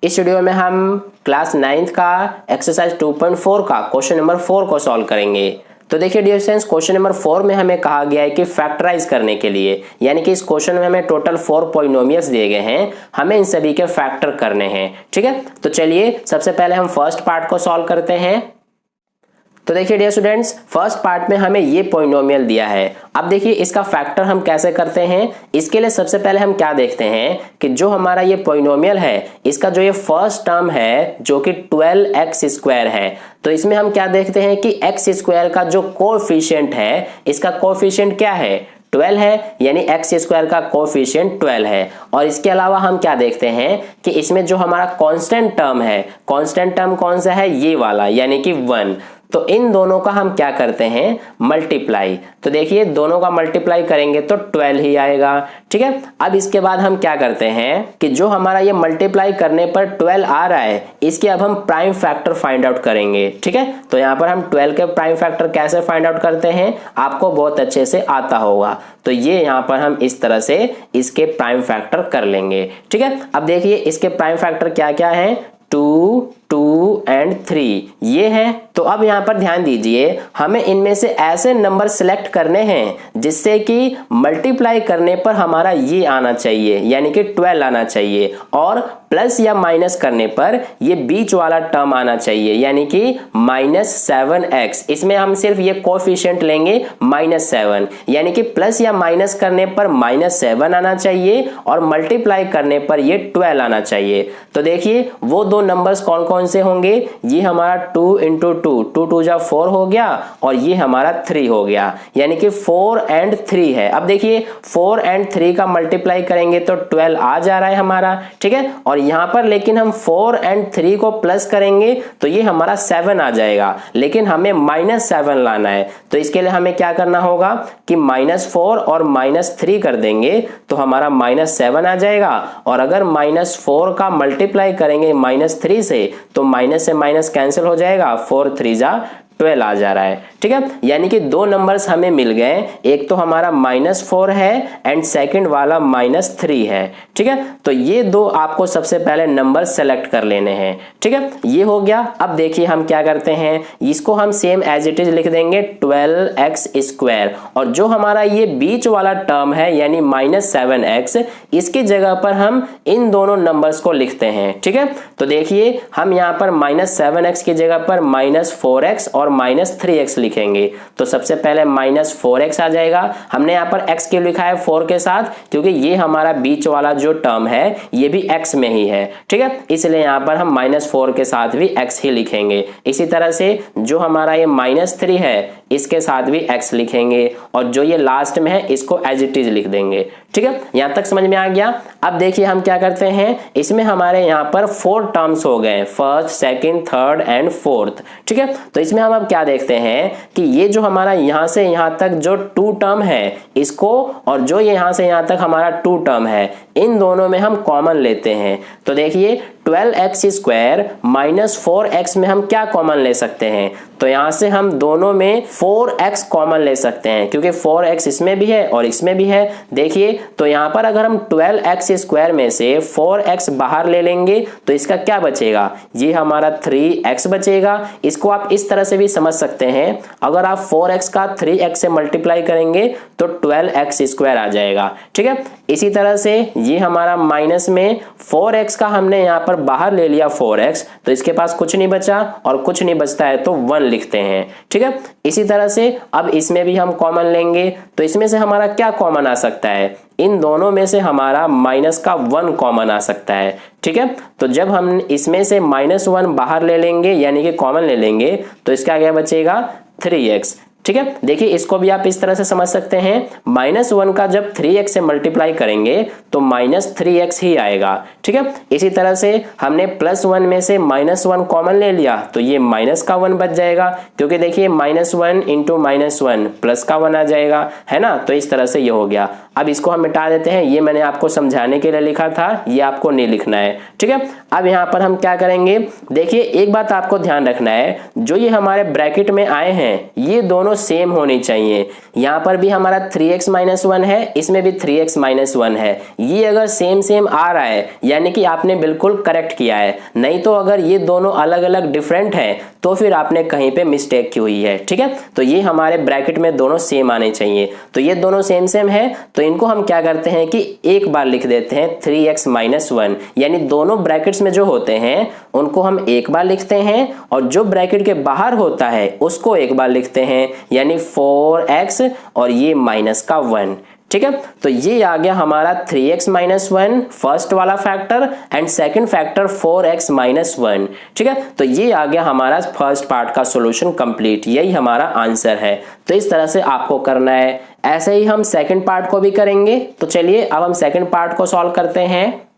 इस वीडियो में हम क्लास 9th का एक्सरसाइज 2.4 का क्वेश्चन नंबर 4 को सॉल्व करेंगे। तो देखिए डियर स्टूडेंट्स, क्वेश्चन नंबर 4 में हमें कहा गया है कि फैक्टराइज करने के लिए, यानी कि इस क्वेश्चन में हमें टोटल 4 पॉलिनोमियल्स दिए गए हैं, हमें इन सभी के फैक्टर करने हैं। ठीक है, तो चलिए सबसे पहले हम फर्स्ट पार्ट को सॉल्व करते हैं। तो देखिए डियर स्टूडेंट्स, फर्स्ट पार्ट में हमें ये पॉलिनोमियल दिया है। अब देखिए इसका फैक्टर हम कैसे करते हैं। इसके लिए सबसे पहले हम क्या देखते हैं कि जो हमारा ये पॉलिनोमियल है, इसका जो ये फर्स्ट टर्म है जो कि 12x² है, तो इसमें हम क्या देखते हैं कि x² का जो कोएफिशिएंट है, इसका कोएफिशिएंट क्या है, 12 है, यानी x² का कोएफिशिएंट 12 है। और इसके अलावा हम क्या देखते हैं कि इसमें जो हमारा कांस्टेंट टर्म है, कांस्टेंट टर्म कौन सा है, ये वाला, यानी कि 1। तो इन दोनों का हम क्या करते हैं, मल्टीप्लाई। तो देखिए दोनों का मल्टीप्लाई करेंगे तो 12 ही आएगा। ठीक है, अब इसके बाद हम क्या करते हैं कि जो हमारा ये मल्टीप्लाई करने पर 12 आ रहा है, इसके अब हम प्राइम फैक्टर फाइंड आउट करेंगे। ठीक है, तो यहाँ पर हम 12 के प्राइम फैक्टर कैसे फाइंड आउट करते हैं, आपको बहुत अच्छे से आता होगा। तो ये यहाँ पर हम इस तरह से इसके प्राइम फैक्टर कर लेंगे। ठीक है, अब देखिए इसके प्राइम फैक्टर क्या क्या है, 2, 2 एंड 3 ये हैं। तो अब यहाँ पर ध्यान दीजिए, हमें इनमें से ऐसे नंबर सिलेक्ट करने हैं जिससे कि मल्टीप्लाई करने पर हमारा ये आना चाहिए, यानी कि 12 आना चाहिए, और प्लस या माइनस करने पर ये बीच वाला टर्म आना चाहिए, यानी कि -7x। इसमें हम सिर्फ ये कोएफिशिएंट लेंगे -7, यानी कि प्लस या माइनस करने पर -7 आना चाहिए और मल्टीप्लाई करने पर ये 12 आना चाहिए। तो देखिए वो दो नंबर्स कौन कौन से होंगे, ये हमारा 2 × 2, 2 2 जा 4 हो गया, और ये हमारा 3 हो गया, यानी कि 4 एंड 3 है। अब देखिए 4 एंड 3 का मल्टीप्लाई करेंगे तो 12 आ जा रहा है हमारा। ठीक है, और यहां पर लेकिन हम 4 एंड 3 को प्लस करेंगे तो ये हमारा 7 आ जाएगा, लेकिन हमें -7 लाना है। तो इसके लिए हमें क्या करना होगा कि -4 और -3 कर देंगे तो हमारा -7 आ जाएगा। और अगर -4 का मल्टीप्लाई करेंगे -3 से तो माइनस से माइनस कैंसिल हो जाएगा, 4 3 जा 12 आ जा रहा है। ठीक है, यानी कि दो नंबर्स हमें मिल गए, एक तो हमारा -4 है एंड सेकंड वाला -3 है। ठीक है, तो ये दो आपको सबसे पहले नंबर सेलेक्ट कर लेने हैं। ठीक है, ये हो गया। अब देखिए हम क्या करते हैं, इसको हम सेम एज इट इज लिख देंगे 12x², और जो हमारा ये बीच वाला टर्म है यानी -7x, इसकी जगह पर हम इन दोनों नंबर्स को लिखते हैं। ठीक है, तो देखिए हम यहाँ पर -7x की जगह पर -4x और -3x लिखेंगे। तो सबसे पहले -4x आ जाएगा, हमने यहाँ पर x क्यों लिखा है 4 के साथ, क्योंकि ये हमारा बीच वाला जो टर्म है ये भी x में ही है। ठीक है, इसलिए यहाँ पर हम -4 के साथ भी x ही लिखेंगे। इसी तरह से जो हमारा ये -3 है इसके साथ भी x लिखेंगे, और जो ये लास्ट में है इसको एज इट इज लिख देंगे। ठीक है, यहां तक समझ में आ गया। अब देखिए हम क्या करते हैं, इसमें हमारे यहाँ पर 4 टर्म्स हो गए, first, second, third and fourth. ठीक है, तो इसमें हम अब क्या देखते हैं कि ये जो हमारा यहां से यहां तक जो 2 टर्म है इसको, और जो यहां से यहां तक हमारा 2 टर्म है, इन दोनों में हम कॉमन लेते हैं। तो देखिए 12x² -4x में हम क्या कॉमन ले सकते हैं, तो यहां से हम दोनों में 4x कॉमन ले सकते हैं, क्योंकि 4x इसमें भी है और इसमें भी है। देखिए तो यहां पर अगर हम 12x² में से 4x बाहर ले लेंगे तो इसका क्या बचेगा, ये हमारा 3x बचेगा। इसको आप इस तरह से भी समझ सकते हैं, अगर आप 4x का 3x से मल्टीप्लाई करेंगे तो 12x² आ जाएगा। ठीक है, इसी तरह से ये हमारा माइनस में 4x का हमने यहाँ पर बाहर ले लिया 4x, तो इसके पास कुछ नहीं बचा, और कुछ नहीं बचता है तो 1 लिखते हैं। ठीक है, इसी तरह से अब इसमें भी हम कॉमन लेंगे, तो इसमें से हमारा क्या कॉमन आ सकता है, इन दोनों में से हमारा -1 कॉमन आ सकता है। ठीक है, तो जब हम इसमें से -1 बाहर ले लेंगे यानी कि कॉमन ले लेंगे तो इसका क्या बचेगा, 3x। ठीक है, देखिए इसको भी आप इस तरह से समझ सकते हैं, -1 का जब 3x से मल्टीप्लाई करेंगे तो -3x ही आएगा। ठीक है, इसी तरह से हमने +1 में से -1 कॉमन ले लिया तो ये -1 बच जाएगा, क्योंकि देखिए -1 × -1 +1 आ जाएगा, है ना। तो इस तरह से ये हो गया। अब इसको हम मिटा देते हैं, ये मैंने आपको समझाने के लिए लिखा था, ये आपको नहीं लिखना है। ठीक है, अब यहाँ पर हम क्या करेंगे, देखिए एक बात आपको ध्यान रखना है, जो ये हमारे ब्रैकेट में आए हैं ये दोनों सेम होनी चाहिए। यहाँ पर भी हमारा 3x माइनस 1 है, इसमें भी 3x माइनस 1 है। ये अगर सेम सेम आ रहा है यानी कि आपने बिल्कुल करेक्ट किया है, नहीं तो अगर ये दोनों अलग अलग डिफरेंट हैं तो फिर आपने कहीं पे मिस्टेक की हुई है। ठीक है, तो ये हमारे ब्रैकेट में दोनों सेम आने चाहिए। तो ये दोनों सेम सेम है तो इनको हम क्या करते हैं कि एक बार लिख देते हैं 3x माइनस 1, यानी दोनों ब्रैकेट्स में जो होते हैं उनको हम एक बार लिखते हैं और जो ब्रैकेट के बाहर होता है उसको एक बार लिखते हैं, यानी 4x और ये माइनस का 1। ठीक है, तो ये आ गया हमारा 3x माइनस 1 फर्स्ट वाला factor and second factor 4x minus 1। ठीक है, तो ये आ गया हमारा फर्स्ट पार्ट का सॉल्यूशन कंप्लीट, यही हमारा आंसर है। तो इस तरह से आपको करना है। ऐसे ही हम सेकंड पार्ट को भी करेंगे। तो चलिए अब हम सेकंड पार्ट को सॉल्व करते हैं।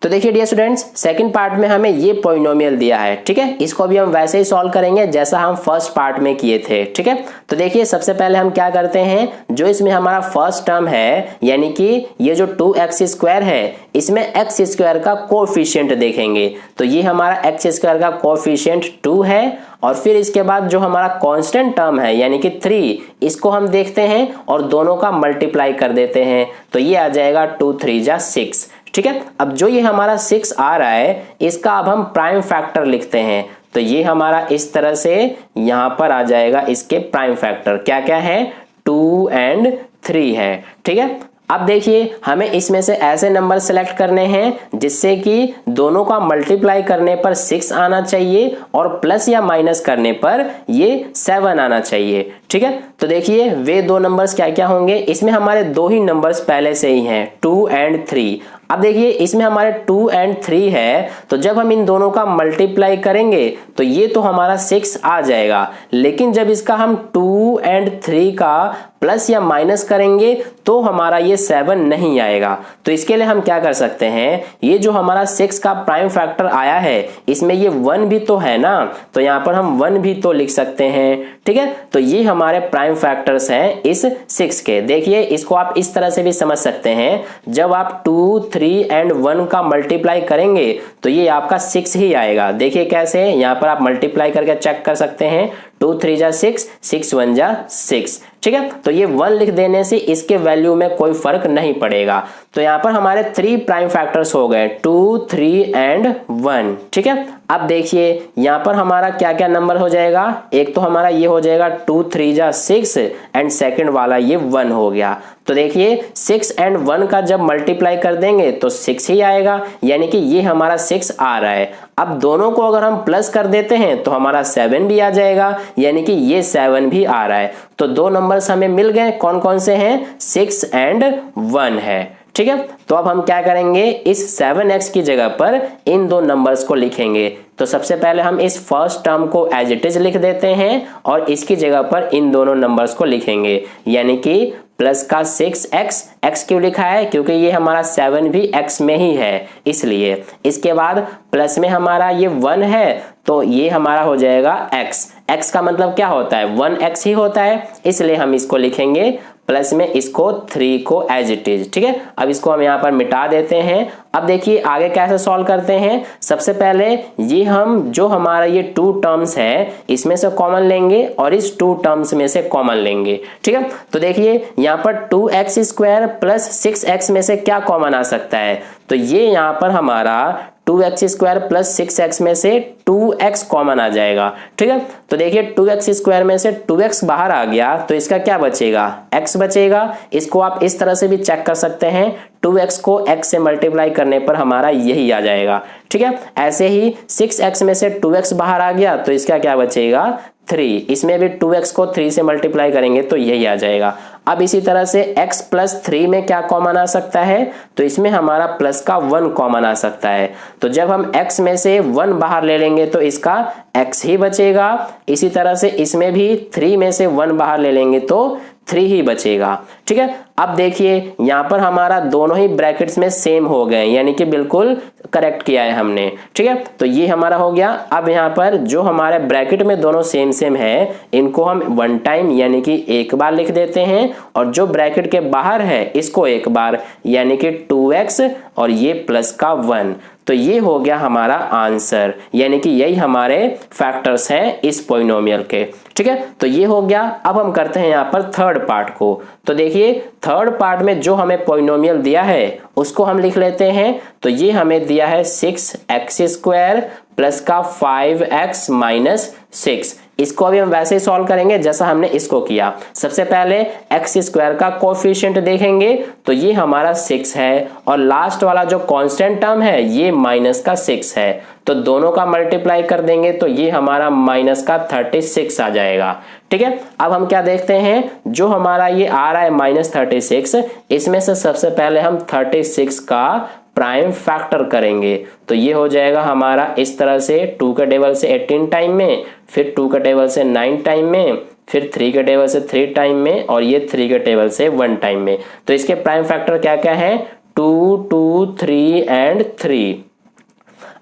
तो देखिए डियर स्टूडेंट्स, सेकंड पार्ट में हमें ये पॉलिनोमियल दिया है। ठीक है, इसको भी हम वैसे ही सॉल्व करेंगे जैसा हम फर्स्ट पार्ट में किए थे। ठीक है, तो देखिए सबसे पहले हम क्या करते हैं, जो इसमें हमारा फर्स्ट टर्म है यानी कि ये जो 2x स्क्वायर है, इसमें x स्क्वायर का कोएफिशिएंट देखेंगे। तो ये हमारा x स्क्वायर का कोएफिशिएंट 2 है और फिर इसके बाद जो हमारा कांस्टेंट टर्म है यानी कि 3, इसको हम देखते हैं और दोनों का मल्टीप्लाई कर देते हैं। तो ये आ जाएगा 2 3 जा 6। ठीक है, अब जो ये हमारा 6 आ रहा है इसका अब हम प्राइम फैक्टर लिखते हैं। तो ये हमारा इस तरह से यहां पर आ जाएगा, इसके प्राइम फैक्टर क्या क्या है, 2 और 3 है। ठीक है, अब देखिए हमें इसमें से ऐसे नंबर सेलेक्ट करने हैं जिससे कि दोनों का मल्टीप्लाई करने पर 6 आना चाहिए और प्लस या माइनस करने पर ये 7 आना चाहिए। ठीक है, तो देखिए वे दो नंबर्स क्या क्या होंगे, इसमें हमारे दो ही नंबर्स पहले से ही हैं, 2 और 3। अब देखिए इसमें हमारे 2 और 3 है, तो जब हम इन दोनों का मल्टीप्लाई करेंगे तो ये तो हमारा 6 आ जाएगा, लेकिन जब इसका हम 2 और 3 का प्लस या माइनस करेंगे तो हमारा ये 7 नहीं आएगा। तो इसके लिए हम क्या कर सकते हैं, ये जो हमारा 6 का प्राइम फैक्टर आया है इसमें ये 1 भी तो है ना, तो यहाँ पर हम 1 भी तो लिख सकते हैं। ठीक है, तो ये हमारे प्राइम फैक्टर्स हैं इस 6 के। देखिए इसको आप इस तरह से भी समझ सकते हैं, जब आप 2 3 और 1 का मल्टीप्लाई करेंगे तो ये आपका 6 ही आएगा। देखिए कैसे, यहाँ पर आप मल्टीप्लाई करके चेक कर सकते हैं, 2 3 जा 6, 6 1 जा 6। ठीक है, तो ये 1 लिख देने से इसके वैल्यू में कोई फर्क नहीं पड़ेगा। तो यहाँ पर हमारे 3 प्राइम फैक्टर्स हो गए, 2 3 और 1। ठीक है, अब देखिए यहाँ पर हमारा क्या क्या नंबर हो जाएगा, एक तो हमारा ये हो जाएगा 2 3 जा 6 एंड सेकंड वाला ये 1 हो गया। तो देखिए 6 और 1 का जब मल्टीप्लाई कर देंगे तो 6 ही आएगा, यानी कि ये हमारा 6 आ रहा है। अब दोनों को अगर हम प्लस कर देते हैं तो हमारा 7 भी आ जाएगा, यानी कि ये 7 भी आ रहा है। तो दो नंबर्स हमें मिल गए, कौन कौन से हैं, 6 और 1 है। ठीक है, तो अब हम क्या करेंगे, इस 7x की जगह पर इन दो नंबर्स को लिखेंगे। तो सबसे पहले हम इस फर्स्ट टर्म को एज इट इज लिख देते हैं और इसकी जगह पर इन दोनों नंबर्स को लिखेंगे, यानी कि प्लस का 6x, x क्यों लिखा है, क्योंकि ये हमारा 7 भी x में ही है इसलिए। इसके बाद प्लस में हमारा ये 1 है तो ये हमारा हो जाएगा x। x का मतलब क्या होता है, 1x ही होता है, इसलिए हम इसको लिखेंगे प्लस में इसको 3 को एज इट इज। ठीक है, अब इसको हम यहाँ पर मिटा देते हैं। अब देखिए आगे कैसे सॉल्व करते हैं। सबसे पहले ये हम जो हमारा ये 2 टर्म्स है इसमें से कॉमन लेंगे और इस 2 टर्म्स में से कॉमन लेंगे। ठीक है, तो देखिए यहाँ पर 2x स्क्वायर प्लस 6x में से क्या कॉमन आ सकता है, तो ये यहाँ पर हमारा 2x स्क्वायर प्लस 6x में से 2x कॉमन आ जाएगा। ठीक है, तो देखिए 2x स्क्वायर में से 2x बाहर आ गया तो इसका क्या बचेगा, x बचेगा। इसको आप इस तरह से भी चेक कर सकते हैं, 2x को x से मल्टीप्लाई करने पर हमारा यही आ जाएगा। ठीक है, ऐसे ही 6x में से 2x बाहर आ गया तो इसका क्या बचेगा, 3। इसमें भी 2x को 3 से मल्टीप्लाई करेंगे तो यही आ जाएगा। अब इसी तरह से x प्लस 3 में क्या कॉमन आ सकता है, तो इसमें हमारा प्लस का 1 कॉमन आ सकता है। तो जब हम x में से 1 बाहर ले लेंगे तो इसका x ही बचेगा। इसी तरह से इसमें भी 3 में से 1 बाहर ले लेंगे तो 3 ही बचेगा। ठीक है, अब देखिए यहाँ पर हमारा दोनों ही ब्रैकेट्स में सेम हो गए, यानी कि बिल्कुल करेक्ट किया है हमने। ठीक है, तो ये हमारा हो गया। अब यहाँ पर जो हमारे ब्रैकेट में दोनों सेम सेम है इनको हम 1 टाइम यानी कि एक बार लिख देते हैं और जो ब्रैकेट के बाहर है इसको एक बार, यानी कि 2x और ये प्लस का 1। तो ये हो गया हमारा आंसर, यानी कि यही हमारे फैक्टर्स हैं इस पॉलिनोमियल के। ठीक है, तो ये हो गया। अब हम करते हैं यहाँ पर थर्ड पार्ट को। तो देखिए थर्ड पार्ट में जो हमें पॉलिनोमियल दिया है उसको हम लिख लेते हैं। तो ये हमें दिया है 6x² प्लस का 5x माइनस 6। इसको अभी हम वैसे ही सॉल्व करेंगे जैसा हमने इसको किया। सबसे पहले x² का कोफिशिएंट देखेंगे तो ये हमारा 6 है और लास्ट वाला जो कांस्टेंट टर्म है ये माइनस का 6 है। तो दोनों का मल्टीप्लाई कर देंगे तो ये हमारा माइनस का 36 आ जाएगा। ठीक है, अब हम क्या देखते हैं, जो हमारा ये आ रहा है माइनस 36, इसमें से सबसे पहले हम 36 का प्राइम फैक्टर करेंगे। तो ये हो जाएगा हमारा इस तरह से 2 के टेबल से 18 टाइम में, फिर 2 के टेबल से 9 टाइम में, फिर 3 के टेबल से 3 टाइम में और ये 3 के टेबल से 1 टाइम में। तो इसके प्राइम फैक्टर क्या क्या है, 2, 2, 3 एंड 3।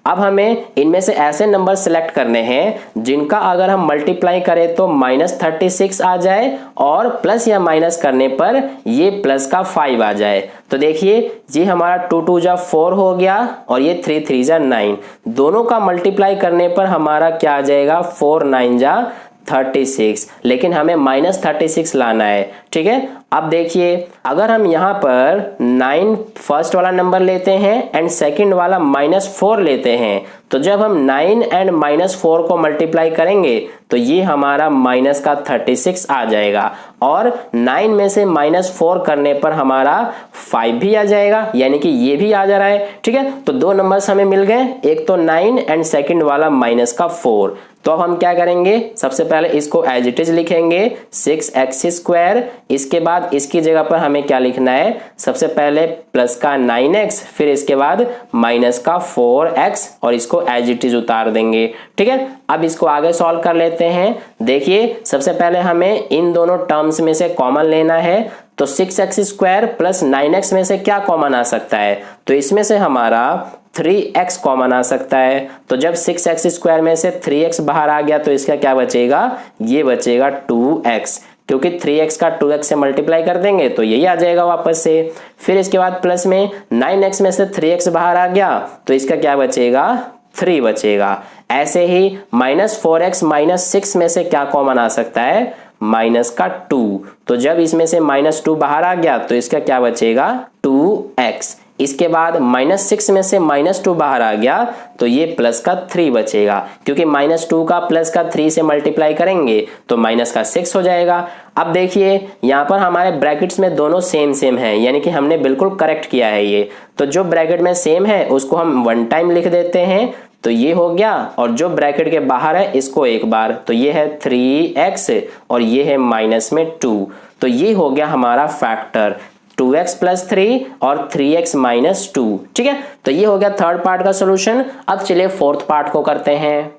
अब हमें इनमें से ऐसे नंबर सिलेक्ट करने हैं जिनका अगर हम मल्टीप्लाई करें तो माइनस 36 आ जाए और प्लस या माइनस करने पर ये प्लस का 5 आ जाए। तो देखिए ये हमारा 2 2 जा 4 हो गया और ये 3 3 जा 9। दोनों का मल्टीप्लाई करने पर हमारा क्या आ जाएगा, 4 9 जा 36, लेकिन हमें माइनस 36 लाना है। ठीक है, अब देखिए अगर हम यहाँ पर 9 फर्स्ट वाला नंबर लेते हैं एंड सेकंड वाला -4 लेते हैं तो जब हम 9 एंड -4 को मल्टीप्लाई करेंगे तो ये हमारा माइनस का 36 आ जाएगा और 9 में से -4 करने पर हमारा 5 भी आ जाएगा, यानी कि ये भी आ जा रहा है। ठीक है, तो दो नंबर्स हमें मिल गए, एक तो 9 एंड सेकंड वाला माइनस का 4। तो अब हम क्या करेंगे, सबसे पहले इसको एज इट इज लिखेंगे 6x²। इसके बाद इसकी जगह पर हमें क्या लिखना है, सबसे पहले प्लस का 9x, फिर इसके बाद माइनस का 4x और इसको एज इट इज उतार देंगे। ठीक है, अब इसको आगे सॉल्व कर लेते हैं। देखिए सबसे पहले हमें इन दोनों टर्म्स में से कॉमन लेना है। तो 6x² प्लस 9x में से क्या कॉमन आ सकता है, तो इसमें से हमारा 3x कॉमन आ सकता है। तो जब 6x² में से 3x बाहर आ गया तो इसका क्या बचेगा, ये बचेगा 2x, क्योंकि 3x का 2x से मल्टीप्लाई कर देंगे तो यही आ जाएगा वापस से। फिर इसके बाद प्लस में 9x में से 3x बाहर आ गया तो इसका क्या बचेगा, 3 बचेगा। ऐसे ही -4x -6 में से क्या कॉमन आ सकता है, माइनस का 2। तो जब इसमें से -2 बाहर आ गया तो इसका क्या बचेगा, 2x। इसके बाद -6 में से -2 बाहर आ गया तो ये प्लस का 3 बचेगा, क्योंकि -2 का प्लस का 3 से मल्टीप्लाई करेंगे तो माइनस का 6 हो जाएगा। अब देखिए यहाँ पर हमारे ब्रैकेट्स में दोनों सेम है, यानी कि हमने बिल्कुल करेक्ट किया है ये। तो जो ब्रैकेट में सेम है उसको हम 1 टाइम लिख देते हैं, तो ये हो गया, और जो ब्रैकेट के बाहर है इसको एक बार, तो ये है 3x और ये है माइनस में 2। तो ये हो गया हमारा फैक्टर 2x + 3 और 3x - 2। ठीक है, तो ये हो गया थर्ड पार्ट का सॉल्यूशन। अब चलिए फोर्थ पार्ट को करते हैं।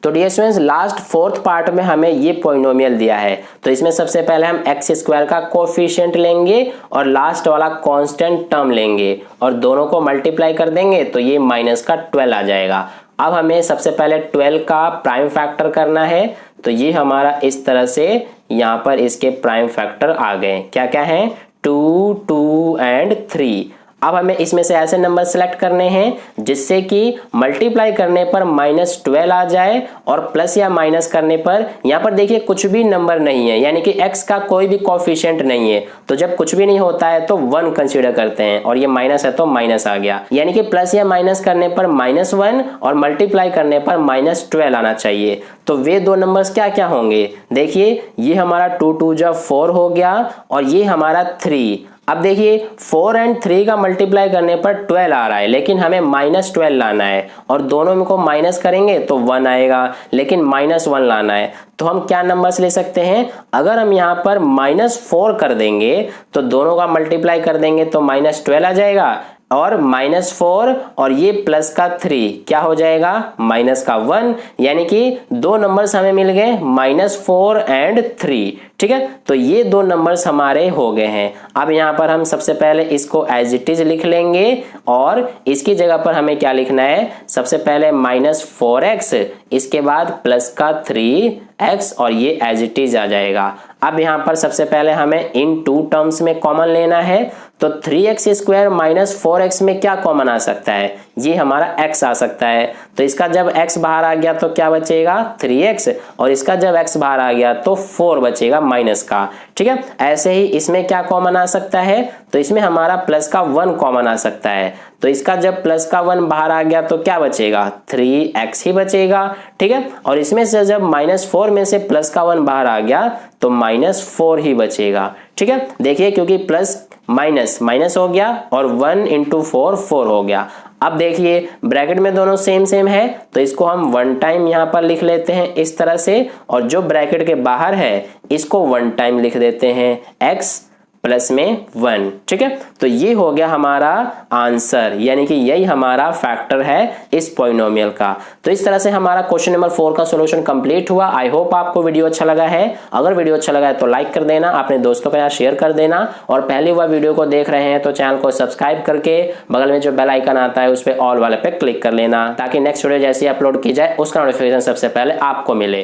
तो dear students, last fourth part में हमें ये पॉलिनोमियल दिया है। तो इसमें सबसे पहले हम x² का कोफिशिएंट लेंगे और लास्ट वाला कांस्टेंट टर्म लेंगे और दोनों को मल्टीप्लाई कर देंगे तो ये माइनस का 12 आ जाएगा। अब हमें सबसे पहले 12 का प्राइम फैक्टर करना है। तो ये हमारा इस तरह से यहाँ पर इसके प्राइम फैक्टर आ गए, क्या क्या है, 2, 2 एंड 3। अब हमें इसमें से ऐसे नंबर सेलेक्ट करने हैं जिससे कि मल्टीप्लाई करने पर -12 आ जाए और प्लस या माइनस करने पर, यहाँ पर देखिए कुछ भी नंबर नहीं है, यानी कि x का कोई भी कोफिशिएंट नहीं है। तो जब कुछ भी नहीं होता है तो 1 कंसीडर करते हैं और ये माइनस है तो माइनस आ गया, यानी कि प्लस या माइनस करने पर -1 और मल्टीप्लाई करने पर -12 आना चाहिए। तो वे दो नंबर्स क्या क्या होंगे, देखिए ये हमारा 2 2 जा 4 हो गया और ये हमारा 3। अब देखिए 4 एंड 3 का मल्टीप्लाई करने पर 12 आ रहा है, लेकिन हमें -12 लाना है और दोनों में को माइनस करेंगे तो 1 आएगा, लेकिन -1 लाना है। तो हम क्या नंबर्स ले सकते हैं, अगर हम यहाँ पर -4 कर देंगे तो दोनों का मल्टीप्लाई कर देंगे तो -12 आ जाएगा और -4 और ये प्लस का 3 क्या हो जाएगा, माइनस का 1, यानी कि दो नंबर्स हमें मिल गए -4 एंड 3। ठीक है, तो ये दो नंबर्स हमारे हो गए हैं। अब यहाँ पर हम सबसे पहले इसको एज इट इज लिख लेंगे और इसकी जगह पर हमें क्या लिखना है, सबसे पहले -4x, इसके बाद प्लस का 3x और ये एज इट इज आ जाएगा। अब यहाँ पर सबसे पहले हमें इन 2 टर्म्स में कॉमन लेना है। तो 3x² माइनस 4x में क्या कॉमन आ सकता है, ये हमारा x आ सकता है। तो इसका जब x बाहर आ गया तो क्या बचेगा 3x, और इसका जब x बाहर आ गया तो 4 बचेगा माइनस का। ठीक है, ऐसे ही इसमें क्या कॉमन आ सकता है, तो इसमें हमारा प्लस का 1 कॉमन आ सकता है। तो इसका जब प्लस का 1 बाहर आ गया तो क्या बचेगा 3x ही बचेगा। ठीक है, और इसमें से जब -4 में से प्लस का 1 बाहर आ गया तो -4 ही बचेगा। ठीक है, देखिए क्योंकि प्लस माइनस माइनस हो गया और 1 × 4 4 हो गया। अब देखिए ब्रैकेट में दोनों सेम सेम है तो इसको हम 1 टाइम यहाँ पर लिख लेते हैं इस तरह से, और जो ब्रैकेट के बाहर है इसको 1 टाइम लिख देते हैं x प्लस में 1। ठीक है, तो ये हो गया हमारा आंसर, यानी कि यही हमारा फैक्टर है इस पॉलिनोमियल का। तो इस तरह से हमारा क्वेश्चन नंबर 4 का सॉल्यूशन कंप्लीट हुआ। आई होप आपको वीडियो अच्छा लगा है। अगर वीडियो अच्छा लगा है तो लाइक कर देना, अपने दोस्तों के साथ शेयर कर देना, और पहली बार वीडियो को देख रहे हैं तो चैनल को सब्सक्राइब करके बगल में जो बेल आइकन आता है उस पर ऑल वाले पे क्लिक कर लेना, ताकि नेक्स्ट वीडियो जैसे अपलोड की जाए उसका नोटिफिकेशन सबसे पहले आपको मिले।